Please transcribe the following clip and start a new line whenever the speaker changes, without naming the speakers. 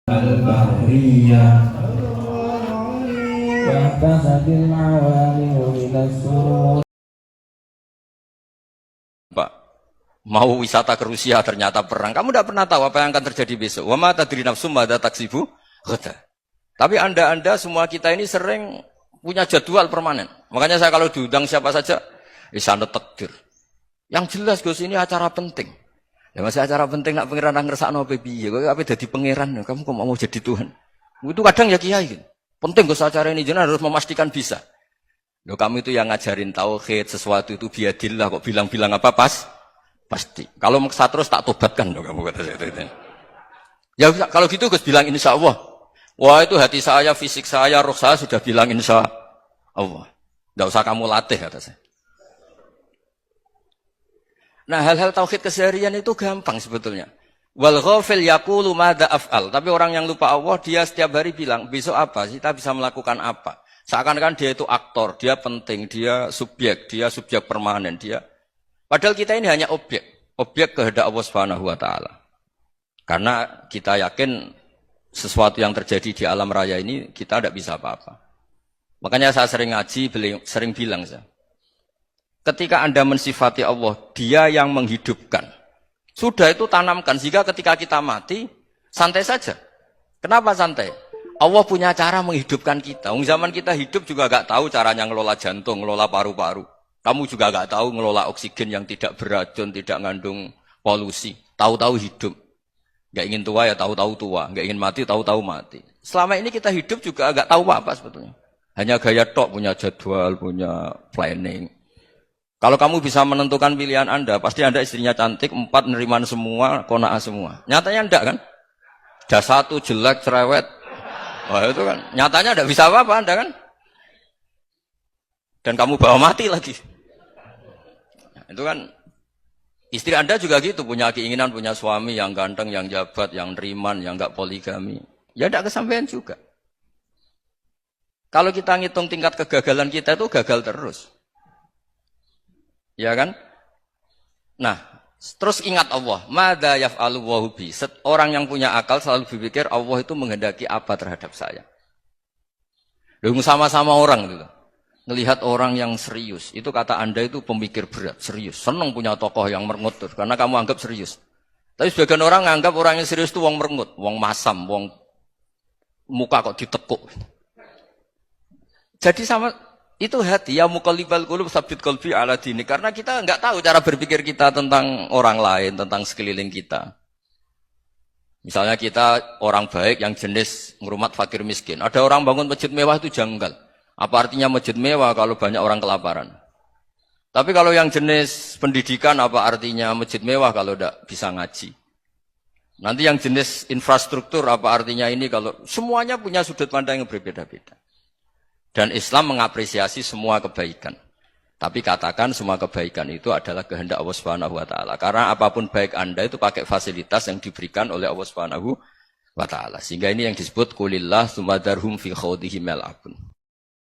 البحرية واعتزت العوامل من السرور.
Pak, mau wisata ke Rusia ternyata perang. Kamu tidak pernah tahu apa yang akan terjadi besok. Wa ma tadri nafsum madza taksibu ghada. Tapi anda semua kita ini sering punya jadwal permanen. Makanya saya kalau diundang siapa saja, isana takdir. Yang jelas Gus ini acara penting. Ya masih acara penting nak pangeran ngersakno apa piye? Kok ape dadi pangeran? Kamu kok mau jadi Tuhan? Itu kadang ya kiai gitu. Penting Gus acara ini jenengan harus memastikan bisa. Loh kamu itu yang ngajarin tauhid, sesuatu itu biadillah kok bilang-bilang apa pasti. Kalau maksa terus tak tobatkan loh kamu kata saya itu. Ya kalau gitu Gus bilang insya Allah. Wah itu hati saya, fisik saya, roh saya sudah bilang insya Allah. Tidak usah kamu latih kata saya. Nah hal-hal tauhid keseharian itu gampang sebetulnya. Wal ghafil yaqulu madza af'al. Tapi orang yang lupa Allah dia setiap hari bilang besok apa? Kita bisa melakukan apa? Seakan-akan dia itu aktor, dia penting, dia subjek permanen, dia. Padahal kita ini hanya objek kehendak Allah Subhanahu wa taala. Karena kita yakin sesuatu yang terjadi di alam raya ini kita tidak bisa apa-apa. Makanya saya sering ngaji, sering bilang saya. Ketika Anda mensifati Allah, dia yang menghidupkan. Sudah itu tanamkan, sehingga ketika kita mati, santai saja. Kenapa santai? Allah punya cara menghidupkan kita. Zaman kita hidup juga gak tahu caranya ngelola jantung, ngelola paru-paru. Kamu juga gak tahu ngelola oksigen yang tidak beracun, tidak ngandung polusi. Tahu-tahu hidup. Gak ingin tua ya tahu-tahu tua. Gak ingin mati, tahu-tahu mati. Selama ini kita hidup juga gak tahu apa sebetulnya. Hanya gaya tok, punya jadwal, punya planning. Kalau kamu bisa menentukan pilihan Anda, pasti Anda istrinya cantik, 4 neriman semua, kona'ah semua. Nyatanya enggak kan? Ada 1 jelek, cerewet. Wah itu kan, nyatanya enggak bisa apa-apa Anda kan? Dan kamu bawa mati lagi. Nah, itu kan, istri Anda juga gitu, punya keinginan, punya suami yang ganteng, yang jabat, yang neriman, yang enggak poligami. Ya enggak kesampaian juga. Kalau kita ngitung tingkat kegagalan kita itu gagal terus. Ya kan? Nah, terus ingat Allah. Madza yaf'alu wa bi. Orang yang punya akal selalu berpikir Allah itu menghendaki apa terhadap saya. Lalu sama-sama orang gitu. Ngelihat orang yang serius, itu kata Anda itu pemikir berat, serius. Senang punya tokoh yang merengut karena kamu anggap serius. Tapi sebagian orang anggap orang yang serius itu wong merengut, wong masam, wong muka kok ditekuk. Jadi sama itu hati ya muqallibal qulub tsabbit qalbi ala dini, karena kita enggak tahu cara berpikir kita tentang orang lain, tentang sekeliling kita. Misalnya kita orang baik yang jenis ngurmat fakir miskin. Ada orang bangun masjid mewah itu janggal. Apa artinya masjid mewah kalau banyak orang kelaparan? Tapi kalau yang jenis pendidikan apa artinya masjid mewah kalau enggak bisa ngaji? Nanti yang jenis infrastruktur apa artinya ini kalau semuanya punya sudut pandang yang berbeda-beda. Dan Islam mengapresiasi semua kebaikan. Tapi katakan semua kebaikan itu adalah kehendak Allah Subhanahu wa taala. Karena apapun baik Anda itu pakai fasilitas yang diberikan oleh Allah Subhanahu wa taala. Sehingga ini yang disebut qulillah tsumma darhum fi khawdihim yal'abun.